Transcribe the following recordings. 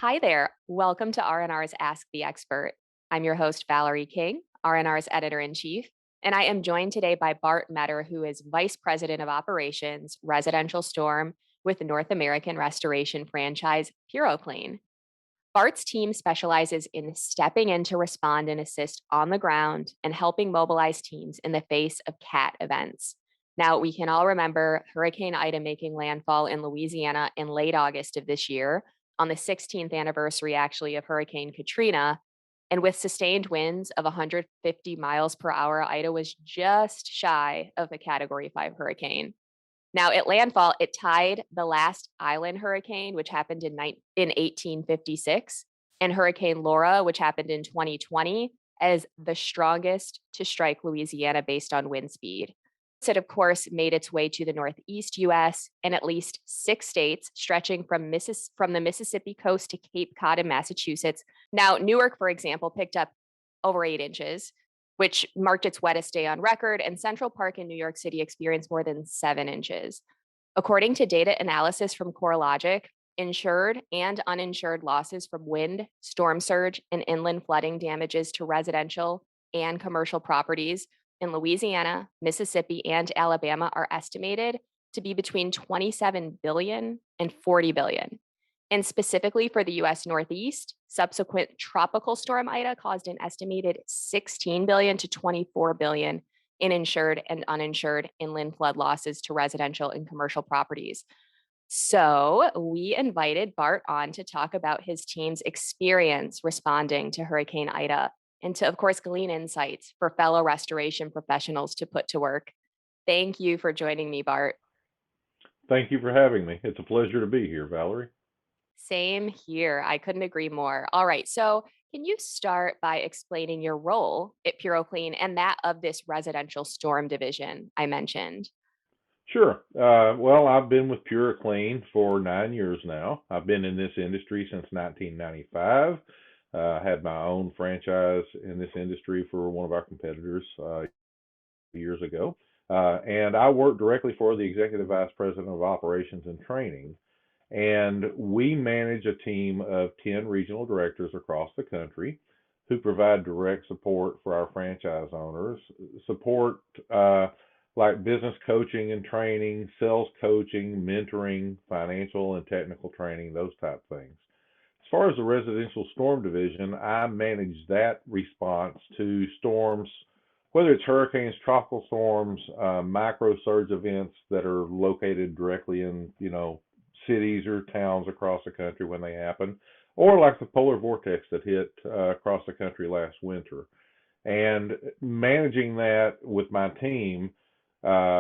Hi there. Welcome to R&R's Ask the Expert. I'm your host, Valerie King, R&R's editor-in-chief, and I am joined today by Bart Meador, who is Vice President of Operations, Residential Storm with the North American restoration franchise, PuroClean. Bart's team specializes in stepping in to respond and assist on the ground and helping mobilize teams in the face of CAT events. Now, we can all remember Hurricane Ida making landfall in Louisiana in late August of this year, on the 16th anniversary, actually, of Hurricane Katrina. And with sustained winds of 150 miles per hour, Ida was just shy of a Category 5 hurricane. Now, at landfall, it tied the last island hurricane, which happened in 1856, and Hurricane Laura, which happened in 2020, as the strongest to strike Louisiana based on wind speed. It, of course, made its way to the Northeast US and at least 6 states, stretching from the Mississippi coast to Cape Cod in Massachusetts. Now, Newark, for example, picked up over 8 inches, which marked its wettest day on record, and Central Park in New York City experienced more than 7 inches. According to data analysis from CoreLogic, insured and uninsured losses from wind, storm surge, and inland flooding damages to residential and commercial properties in Louisiana, Mississippi, and Alabama are estimated to be between 27 billion and 40 billion. And specifically for the US Northeast, subsequent tropical storm Ida caused an estimated 16 billion to 24 billion in insured and uninsured inland flood losses to residential and commercial properties. So we invited Bart on to talk about his team's experience responding to Hurricane Ida and to, of course, glean insights for fellow restoration professionals to put to work. Thank you for joining me, Bart. Thank you for having me. It's a pleasure to be here, Valerie. Same here. I couldn't agree more. All right. So, can you start by explaining your role at PuroClean and that of this residential storm division I mentioned? Sure. Well, I've been with PuroClean for 9 years now. I've been in this industry since 1995. I had my own franchise in this industry for one of our competitors years ago. And I work directly for the Executive Vice President of Operations and Training. And we manage a team of 10 regional directors across the country who provide direct support for our franchise owners, support like business coaching and training, sales coaching, mentoring, financial and technical training, those type of things. As far as the residential storm division, I manage that response to storms, whether it's hurricanes, tropical storms, micro surge events that are located directly in, cities or towns across the country when they happen, or like the polar vortex that hit across the country last winter. And managing that with my team,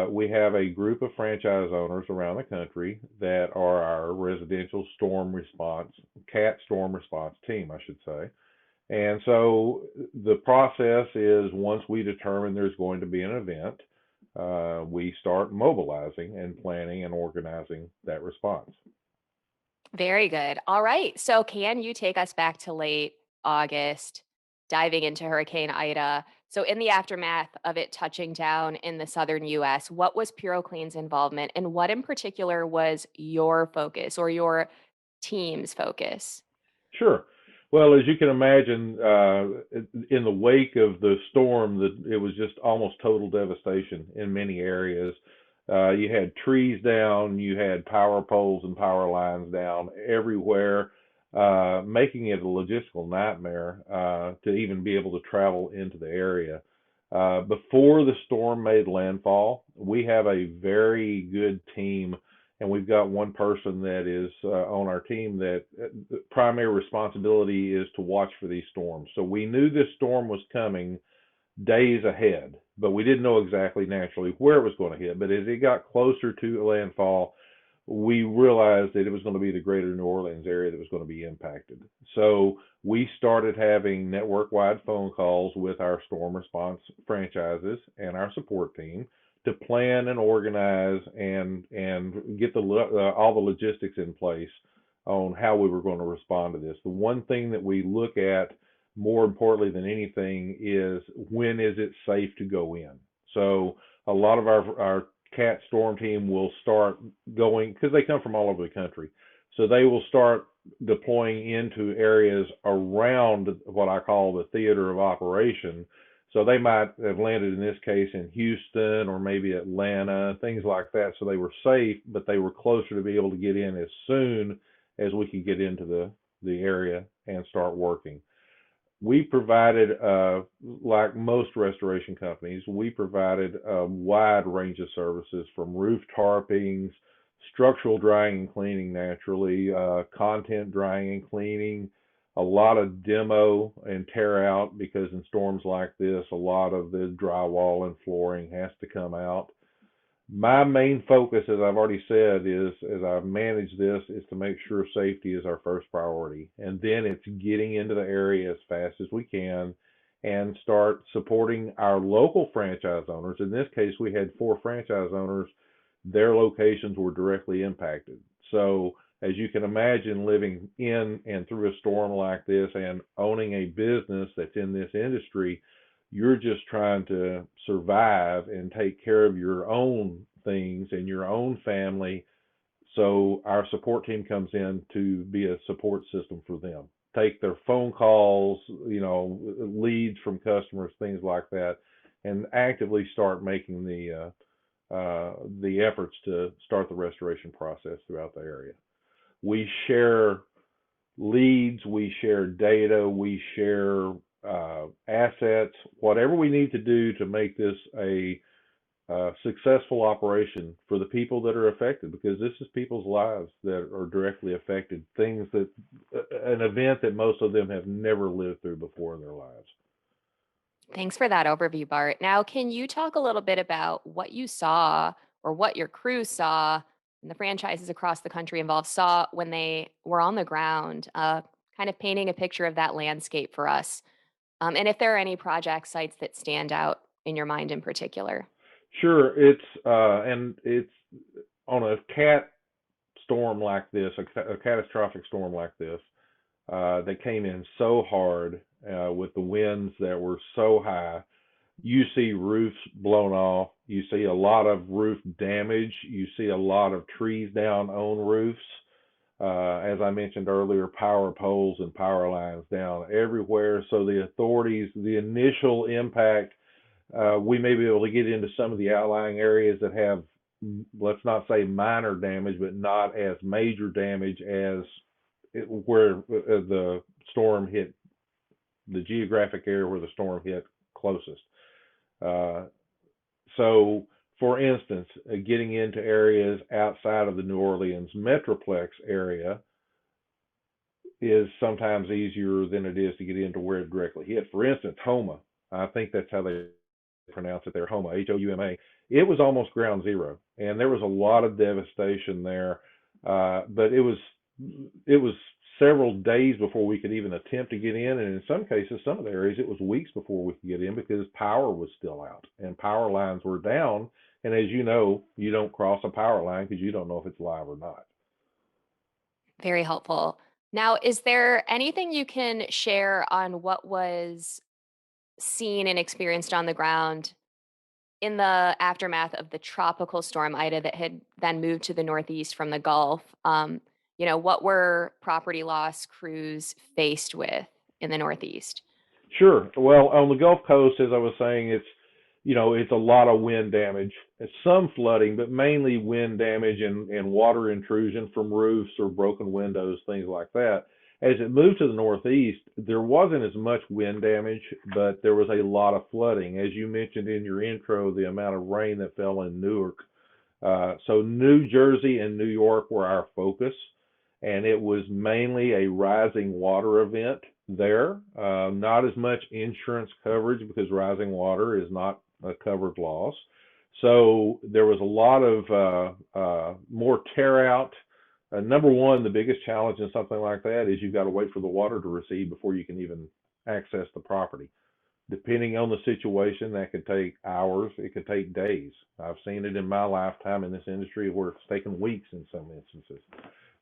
we have a group of franchise owners around the country that are our residential storm response, CAT storm response team, I should say. And so the process is once we determine there's going to be an event, we start mobilizing and planning and organizing that response. Very good. All right. So, can you take us back to late August, diving into Hurricane Ida? So, in the aftermath of it touching down in the southern US, what was PuroClean's involvement and what in particular was your focus or your team's focus? Sure. Well, as you can imagine, in the wake of the storm, that it was just almost total devastation in many areas. You had trees down, you had power poles and power lines down everywhere, making it a logistical nightmare to even be able to travel into the area. Before the storm made landfall, we have a very good team, and we've got one person that is on our team that the primary responsibility is to watch for these storms. So we knew this storm was coming days ahead, but we didn't know exactly naturally where it was going to hit. But as it got closer to landfall, we realized that it was going to be the greater New Orleans area that was going to be impacted. So we started having network-wide phone calls with our storm response franchises and our support team to plan and organize and get all the logistics in place on how we were going to respond to this. The one thing that we look at more importantly than anything is when is it safe to go in. So a lot of our CAT storm team will start going, because they come from all over the country. So they will start deploying into areas around what I call the theater of operation. So they might have landed in this case in Houston or maybe Atlanta, things like that. So they were safe, but they were closer to be able to get in as soon as we could get into the area and start working. We provided, like most restoration companies, we provided a wide range of services from roof tarpings, structural drying and cleaning naturally, content drying and cleaning, a lot of demo and tear out because in storms like this, a lot of the drywall and flooring has to come out. My main focus, as I've already said, is as I manage this, is to make sure safety is our first priority. And then it's getting into the area as fast as we can and start supporting our local franchise owners. In this case, we had four franchise owners. Their locations were directly impacted. So, as you can imagine, living in and through a storm like this and owning a business that's in this industry, you're just trying to survive and take care of your own things and your own family. So our support team comes in to be a support system for them. Take their phone calls, leads from customers, things like that, and actively start making the efforts to start the restoration process throughout the area. We share leads, we share data, we share assets, whatever we need to do to make this a successful operation for the people that are affected, because this is people's lives that are directly affected, things that, an event that most of them have never lived through before in their lives. Thanks for that overview, Bart. Now, can you talk a little bit about what you saw or what your crew saw and the franchises across the country involved saw when they were on the ground, kind of painting a picture of that landscape for us? And if there are any project sites that stand out in your mind in particular. Sure, and it's on a cat storm like this, a catastrophic storm like this. They came in so hard with the winds that were so high. You see roofs blown off. You see a lot of roof damage. You see a lot of trees down on roofs. As I mentioned earlier, power poles and power lines down everywhere. So the authorities, the initial impact, we may be able to get into some of the outlying areas that have, let's not say minor damage, but not as major damage as where the storm hit, the geographic area where the storm hit closest. Uh, so, for instance, getting into areas outside of the New Orleans metroplex area is sometimes easier than it is to get into where it directly hit. For instance, Homa, I think that's how they pronounce it there, Homa, Houma. It was almost ground zero, and there was a lot of devastation there. But it was several days before we could even attempt to get in, and in some cases, some of the areas, it was weeks before we could get in because power was still out and power lines were down. And as you know, you don't cross a power line because you don't know if it's live or not. Very helpful. Now, is there anything you can share on what was seen and experienced on the ground in the aftermath of the tropical storm Ida that had then moved to the Northeast from the Gulf? What were property loss crews faced with in the Northeast? Sure. Well, on the Gulf Coast, as I was saying, it's a lot of wind damage, it's some flooding, but mainly wind damage and water intrusion from roofs or broken windows, things like that. As it moved to the Northeast, there wasn't as much wind damage, but there was a lot of flooding. As you mentioned in your intro, the amount of rain that fell in Newark. So New Jersey and New York were our focus, and it was mainly a rising water event there. Not as much insurance coverage because rising water is not a covered loss. So there was a lot of more tear out. Number one, the biggest challenge in something like that is you've got to wait for the water to recede before you can even access the property. Depending on the situation, that could take hours, it could take days. I've seen it in my lifetime in this industry where it's taken weeks in some instances.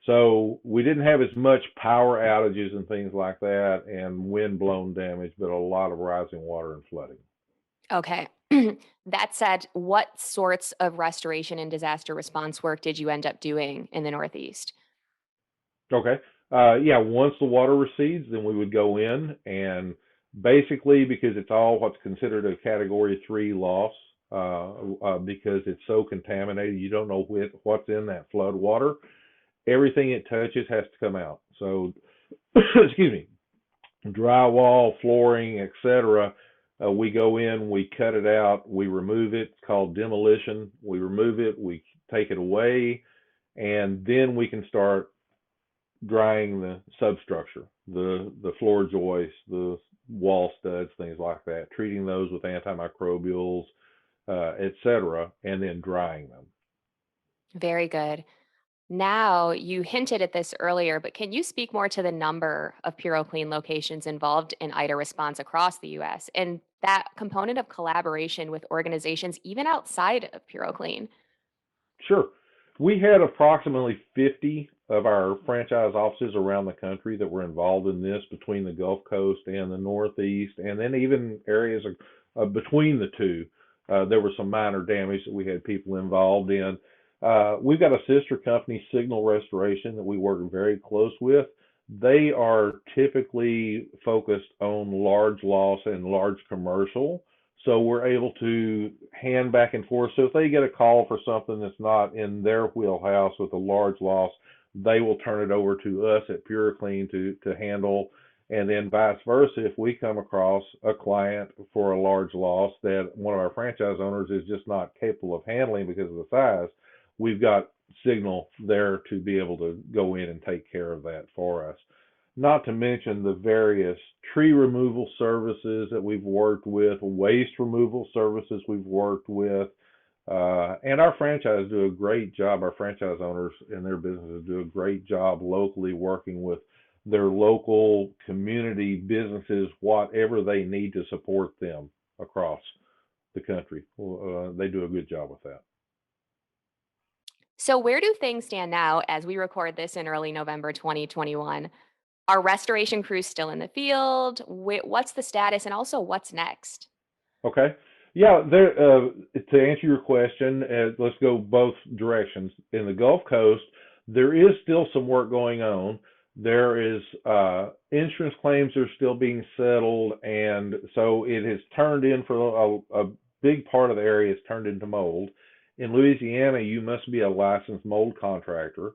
So we didn't have as much power outages and things like that and wind blown damage, but a lot of rising water and flooding. Okay. That said, what sorts of restoration and disaster response work did you end up doing in the Northeast? Okay. Yeah, once the water recedes, then we would go in and basically, because it's all what's considered a Category 3 loss, because it's so contaminated, you don't know what's in that flood water. Everything it touches has to come out. So, excuse me, drywall, flooring, etc. We go in, we cut it out, we remove it. It's called demolition. We remove it, we take it away, and then we can start drying the substructure, the floor joists, the wall studs, things like that, treating those with antimicrobials, etc., and then drying them. Very good. Now, you hinted at this earlier, but can you speak more to the number of PuroClean locations involved in IDA response across the US and that component of collaboration with organizations even outside of PuroClean? Sure. We had approximately 50 of our franchise offices around the country that were involved in this between the Gulf Coast and the Northeast, and then even areas between the two. There was some minor damage that we had people involved in. We've got a sister company, Signal Restoration, that we work very close with. They are typically focused on large loss and large commercial. So we're able to hand back and forth. So if they get a call for something that's not in their wheelhouse with a large loss, they will turn it over to us at PuroClean to handle. And then vice versa, if we come across a client for a large loss that one of our franchise owners is just not capable of handling because of the size, we've got Signal there to be able to go in and take care of that for us. Not to mention the various tree removal services that we've worked with, waste removal services we've worked with, and our franchise do a great job. Our franchise owners and their businesses do a great job locally working with their local community businesses, whatever they need to support them across the country. They do a good job with that. So, where do things stand now as we record this in early November 2021? Are restoration crews still in the field? What's the status and also what's next? Okay. Yeah, there, to answer your question, let's go both directions. In the Gulf Coast, there is still some work going on. There is insurance claims are still being settled, and so it has turned in for a big part of the area has turned into mold. In Louisiana, you must be a licensed mold contractor.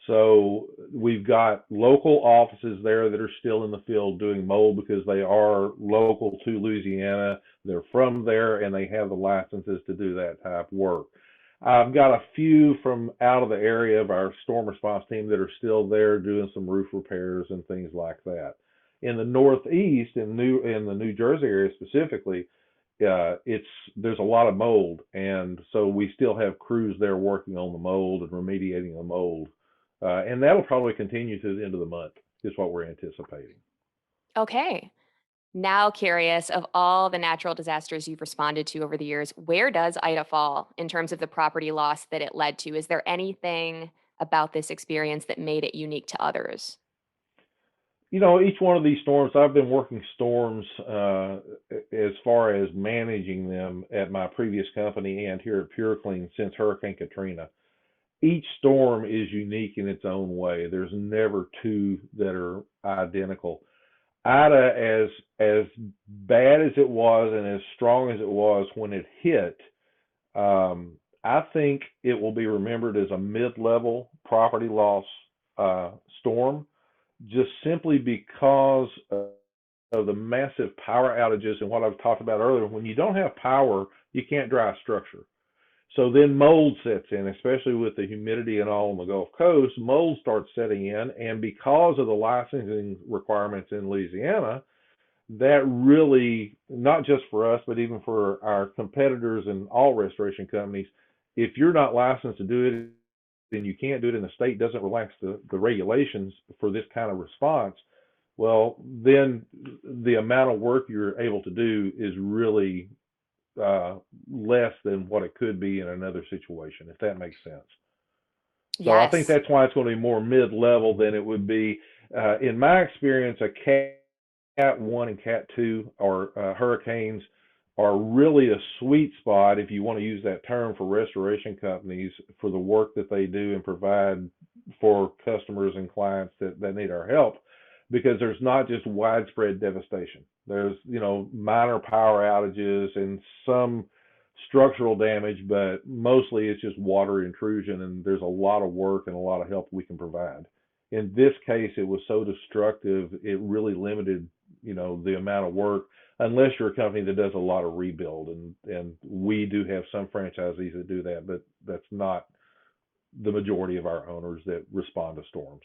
So we've got local offices there that are still in the field doing mold because they are local to Louisiana. They're from there and they have the licenses to do that type of work. I've got a few from out of the area of our storm response team that are still there doing some roof repairs and things like that. In the Northeast, in the New Jersey area specifically, it's there's a lot of mold, and so we still have crews there working on the mold and remediating the mold, and that'll probably continue to the end of the month, is what we're anticipating. Okay. Now, curious of all the natural disasters you've responded to over the years, where does Ida fall in terms of the property loss that it led to? Is there anything about this experience that made it unique to others? You know, each one of these storms, I've been working storms as far as managing them at my previous company and here at PureClean since Hurricane Katrina. Each storm is unique in its own way. There's never two that are identical. Ida, as bad as it was and as strong as it was when it hit, I think it will be remembered as a mid-level property loss storm, just simply because of the massive power outages and what I've talked about earlier. When you don't have power, you can't dry a structure. So then mold sets in, especially with the humidity and all on the Gulf Coast, mold starts setting in. And because of the licensing requirements in Louisiana, that really, not just for us, but even for our competitors and all restoration companies, if you're not licensed to do it, then you can't do it, and the state doesn't relax the regulations for this kind of response, well, then the amount of work you're able to do is really less than what it could be in another situation, if that makes sense. So I think Yes. that's why it's going to be more mid-level than it would be. In my experience, a Cat 1 and Cat 2 or hurricanes are really a sweet spot, if you want to use that term, for restoration companies for the work that they do and provide for customers and clients that need our help, because there's not just widespread devastation. There's, minor power outages and some structural damage, but mostly it's just water intrusion, and there's a lot of work and a lot of help we can provide. In this case, it was so destructive, it really limited, the amount of work, unless you're a company that does a lot of rebuild, and we do have some franchisees that do that, but that's not the majority of our owners that respond to storms.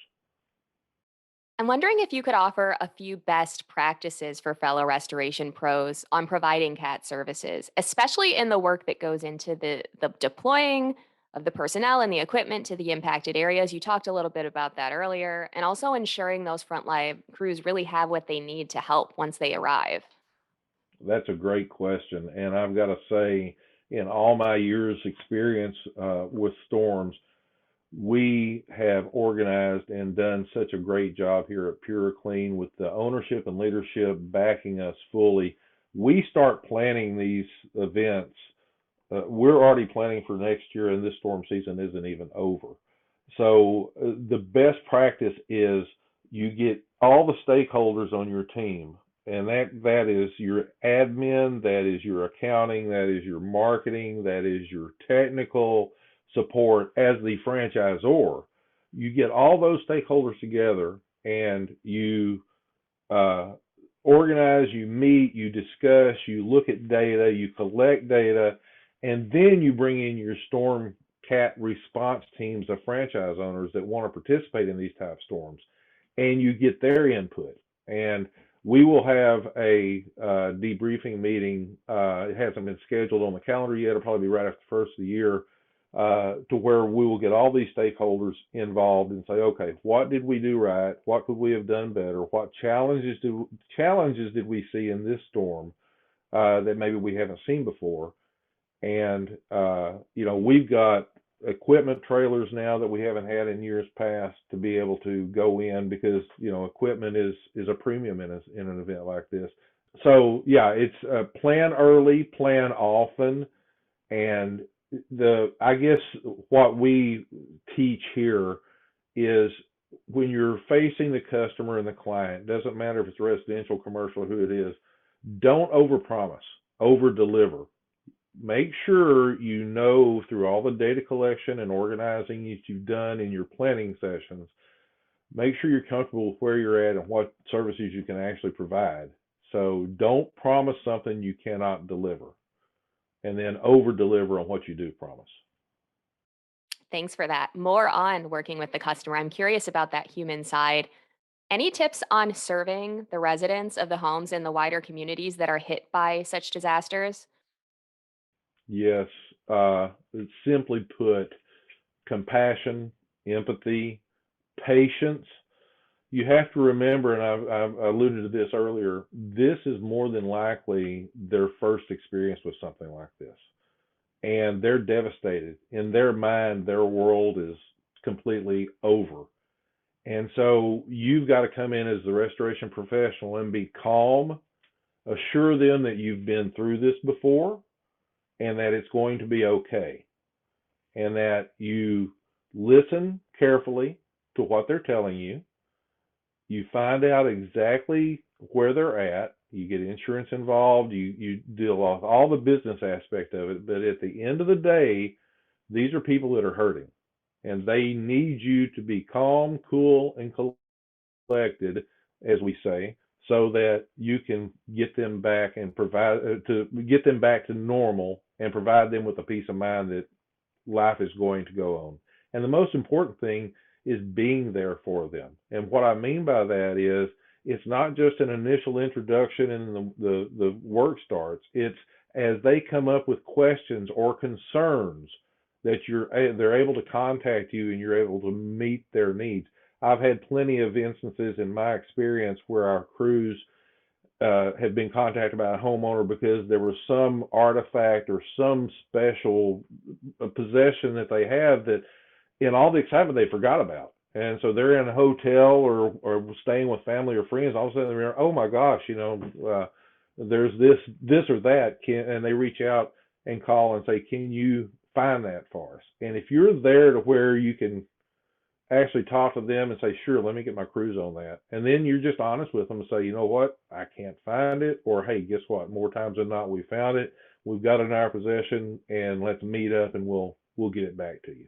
I'm wondering if you could offer a few best practices for fellow restoration pros on providing CAT services, especially in the work that goes into the deploying of the personnel and the equipment to the impacted areas. You talked a little bit about that earlier, and also ensuring those frontline crews really have what they need to help once they arrive. That's a great question, and I've got to say, in all my years' experience with storms, we have organized and done such a great job here at PuroClean with the ownership and leadership backing us fully. We start planning these events. We're already planning for next year, and this storm season isn't even over. So the best practice is you get all the stakeholders on your team, and that is your admin, that is your accounting, that is your marketing, that is your technical support as the franchisor. You get all those stakeholders together, and you uh, organize, you meet, you discuss, you look at data, you collect data, and then you bring in your storm cat response teams of franchise owners that want to participate in these type of storms, and you get their input. And we will have a debriefing meeting. It hasn't been scheduled on the calendar yet. It'll probably be right after the first of the year, to where we will get all these stakeholders involved and say, okay, what did we do right? What could we have done better? What challenges did we see in this storm that maybe we haven't seen before? And we've got equipment trailers now that we haven't had in years past to be able to go in, because equipment is a premium in an event like this. So yeah, it's plan early, plan often, and I guess what we teach here is, when you're facing the customer and the client, doesn't matter if it's residential, commercial, who it is, don't overpromise, over deliver. Make sure through all the data collection and organizing that you've done in your planning sessions, make sure you're comfortable with where you're at and what services you can actually provide. So don't promise something you cannot deliver, and then over deliver on what you do promise. Thanks for that. More on working with the customer. I'm curious about that human side. Any tips on serving the residents of the homes in the wider communities that are hit by such disasters? Yes, simply put, compassion, empathy, patience. You have to remember, and I've alluded to this earlier, this is more than likely their first experience with something like this. And they're devastated. In their mind, their world is completely over. And so you've got to come in as the restoration professional and be calm, assure them that you've been through this before and that it's going to be okay, and that you listen carefully to what they're telling you. You find out exactly where they're at. You get insurance involved. You deal with all the business aspect of it. But at the end of the day, these are people that are hurting, and they need you to be calm, cool, and collected, as we say, so that you can get them back and provide to get them back to normal and provide them with a peace of mind that life is going to go on. And the most important thing is being there for them. And what I mean by that is, it's not just an initial introduction and the work starts. It's as they come up with questions or concerns that they're able to contact you and you're able to meet their needs. I've had plenty of instances in my experience where our crews have been contacted by a homeowner because there was some artifact or some special possession that they have that, in all the excitement, they forgot about. And so they're in a hotel or staying with family or friends. All of a sudden they're, oh my gosh, there's this or that, and they reach out and call and say, can you find that for us? And if you're there to where you can actually talk to them and say, sure, let me get my crews on that. And then you're just honest with them and say, you know what, I can't find it. Or, hey, guess what? More times than not, we found it. We've got it in our possession, and let's meet up and we'll get it back to you.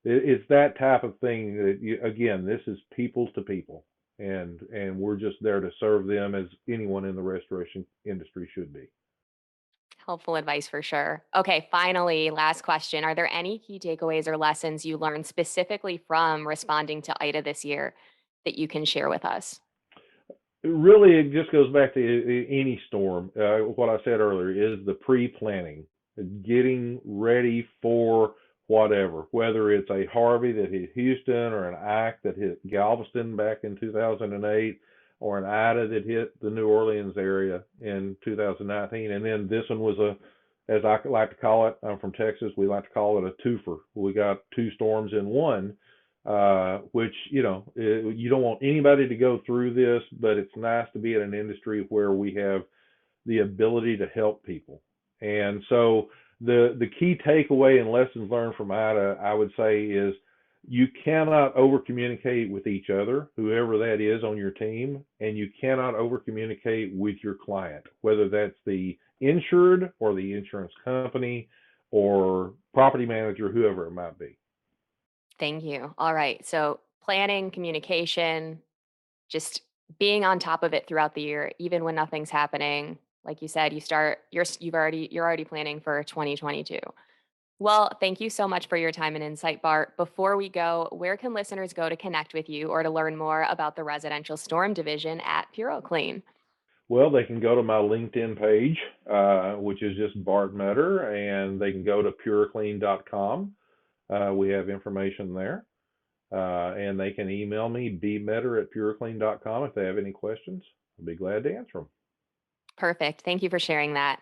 It's that type of thing that again, this is people to people, and we're just there to serve them as anyone in the restoration industry should be. Helpful advice for sure. Okay, finally, last question. Are there any key takeaways or lessons you learned specifically from responding to Ida this year that you can share with us? Really, it just goes back to any storm. What I said earlier is the pre-planning, getting ready for whatever, whether it's a Harvey that hit Houston or an Ike that hit Galveston back in 2008 or an Ida that hit the New Orleans area in 2019. And then this one was as I like to call it, I'm from Texas, we like to call it a twofer. We got two storms in one, which, you don't want anybody to go through this, but it's nice to be in an industry where we have the ability to help people. And so the key takeaway and lessons learned from Ida, I would say, is you cannot over communicate with each other, whoever that is on your team, and you cannot over communicate with your client, whether that's the insured or the insurance company or property manager, whoever it might be. Thank you. All right. So, planning, communication, just being on top of it throughout the year, even when nothing's happening. Like you said, you're already planning for 2022. Well, thank you so much for your time and insight, Bart. Before we go, where can listeners go to connect with you or to learn more about the residential storm division at PuroClean? Well, they can go to my LinkedIn page, which is just Bart Meador, and they can go to PuroClean.com. We have information there. And they can email me, bmeador@PuroClean.com, if they have any questions. I'll be glad to answer them. Perfect. Thank you for sharing that.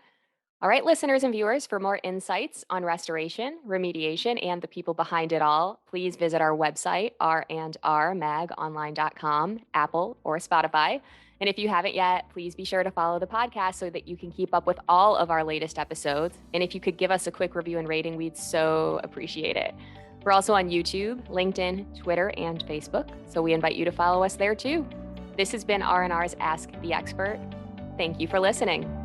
All right, listeners and viewers, for more insights on restoration, remediation, and the people behind it all, please visit our website, randrmagonline.com, Apple, or Spotify. And if you haven't yet, please be sure to follow the podcast so that you can keep up with all of our latest episodes. And if you could give us a quick review and rating, we'd so appreciate it. We're also on YouTube, LinkedIn, Twitter, and Facebook, so we invite you to follow us there too. This has been R&R's Ask the Expert. Thank you for listening.